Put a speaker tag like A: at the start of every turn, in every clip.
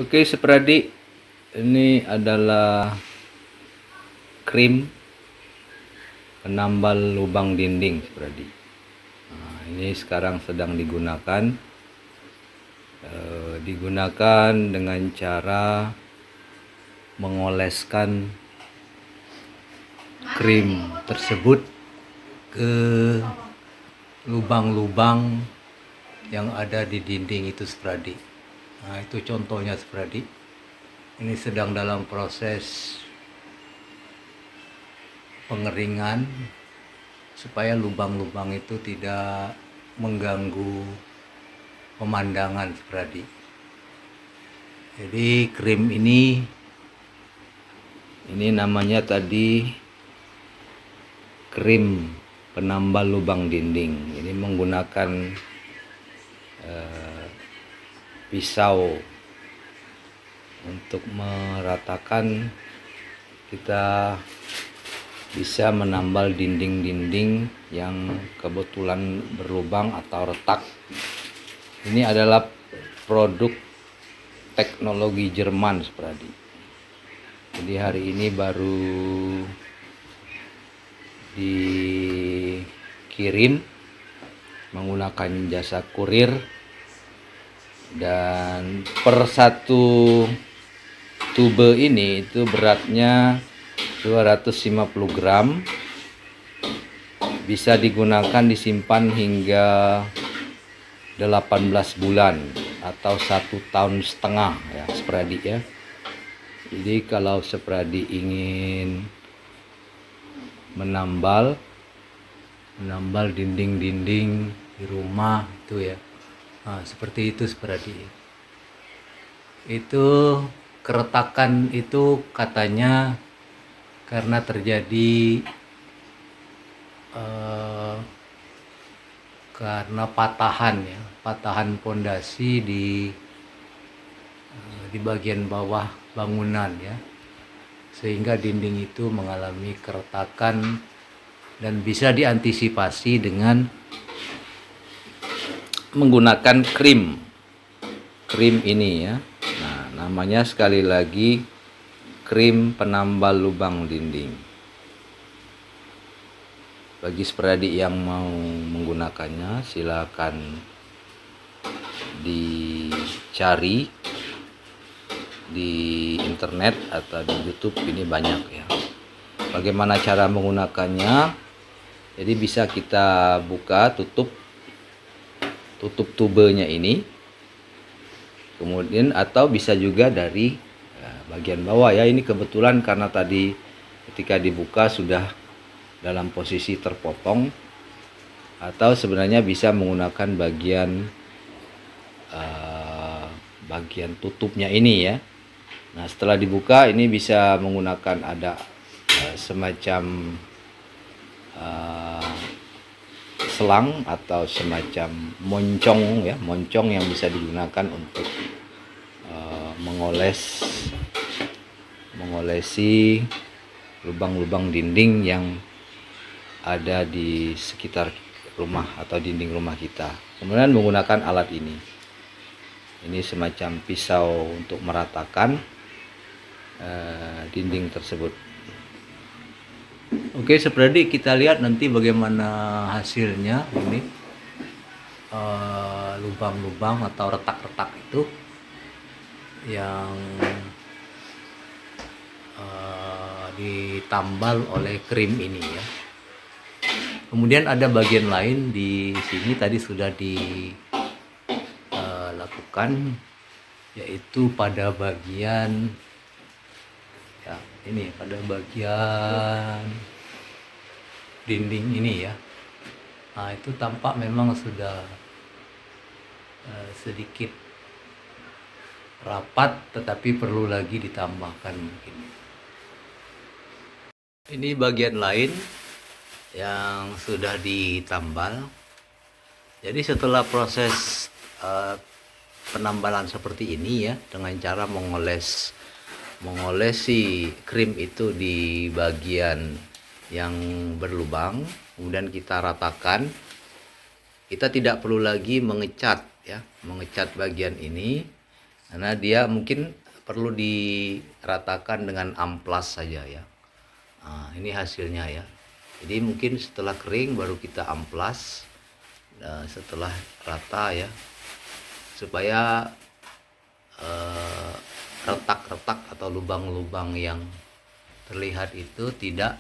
A: Oke, Sepradi, ini adalah krim penambal lubang dinding, Sepradi. Nah, ini sekarang sedang digunakan. Digunakan dengan cara mengoleskan krim tersebut ke lubang-lubang yang ada di dinding itu, Sepradi. Nah, itu contohnya, Sepradi. Ini sedang dalam proses pengeringan supaya lubang-lubang itu tidak mengganggu pemandangan, Sepradi. Jadi krim ini namanya tadi krim penambal lubang dinding. Ini menggunakan pisau untuk meratakan. Kita bisa menambal dinding-dinding yang kebetulan berlubang atau retak. Ini adalah produk teknologi Jerman, Sepradi. Jadi hari ini baru dikirim menggunakan jasa kurir, dan per satu tube ini itu beratnya 250 gram, bisa digunakan disimpan hingga 18 bulan atau 1,5 tahun ya, Sepradi ya. Jadi kalau Sepradi ingin menambal dinding-dinding di rumah itu ya, nah, seperti itu, Sepradi. Itu keretakan itu katanya karena terjadi karena patahan pondasi di bagian bawah bangunan ya, sehingga dinding itu mengalami keretakan dan bisa diantisipasi dengan menggunakan krim ini ya. Nah, namanya sekali lagi krim penambal lubang dinding. Bagi Sepradi yang mau menggunakannya, silakan dicari di internet atau di YouTube, ini banyak ya. Bagaimana cara menggunakannya? Jadi bisa kita buka, tutup tubenya ini, kemudian atau bisa juga dari bagian bawah ya. Ini kebetulan karena tadi ketika dibuka sudah dalam posisi terpotong, atau sebenarnya bisa menggunakan bagian tutupnya ini ya. Nah, setelah dibuka ini bisa menggunakan ada semacam selang atau semacam moncong ya, moncong yang bisa digunakan untuk mengolesi lubang-lubang dinding yang ada di sekitar rumah atau dinding rumah kita. Kemudian menggunakan alat ini. Ini semacam pisau untuk meratakan dinding tersebut. Oke, Sepradi, kita lihat nanti bagaimana hasilnya. Ini lubang-lubang atau retak-retak itu yang ditambal oleh krim ini ya. Kemudian ada bagian lain di sini tadi sudah dilakukan, yaitu pada bagian ya, ini pada bagian dinding ini ya. Nah, itu tampak memang sudah sedikit rapat, tetapi perlu lagi ditambahkan mungkin. Ini bagian lain yang sudah ditambal. Jadi setelah proses penambalan seperti ini ya, dengan cara mengolesi krim itu di bagian yang berlubang, kemudian kita ratakan. Kita tidak perlu lagi mengecat ya, mengecat bagian ini. karena dia mungkin perlu diratakan dengan amplas saja ya. Nah, ini hasilnya ya. Jadi mungkin setelah kering baru kita amplas, setelah rata ya, supaya retak-retak atau lubang-lubang yang terlihat itu tidak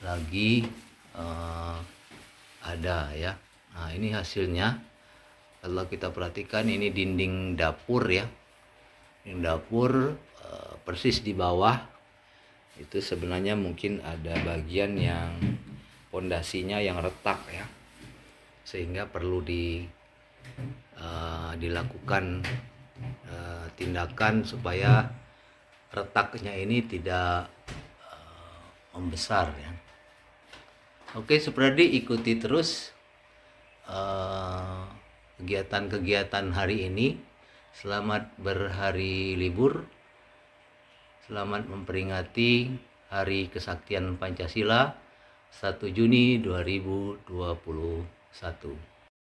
A: lagi ada ya. Nah, ini hasilnya. Kalau kita perhatikan, ini dinding dapur ya. Dinding dapur persis di bawah itu sebenarnya mungkin ada bagian yang pondasinya yang retak ya, sehingga perlu dilakukan tindakan supaya retaknya ini tidak membesar ya. Oke, Supradi, ikuti terus kegiatan-kegiatan hari ini. Selamat berhari libur, selamat memperingati Hari Kesaktian Pancasila 1 Juni 2021.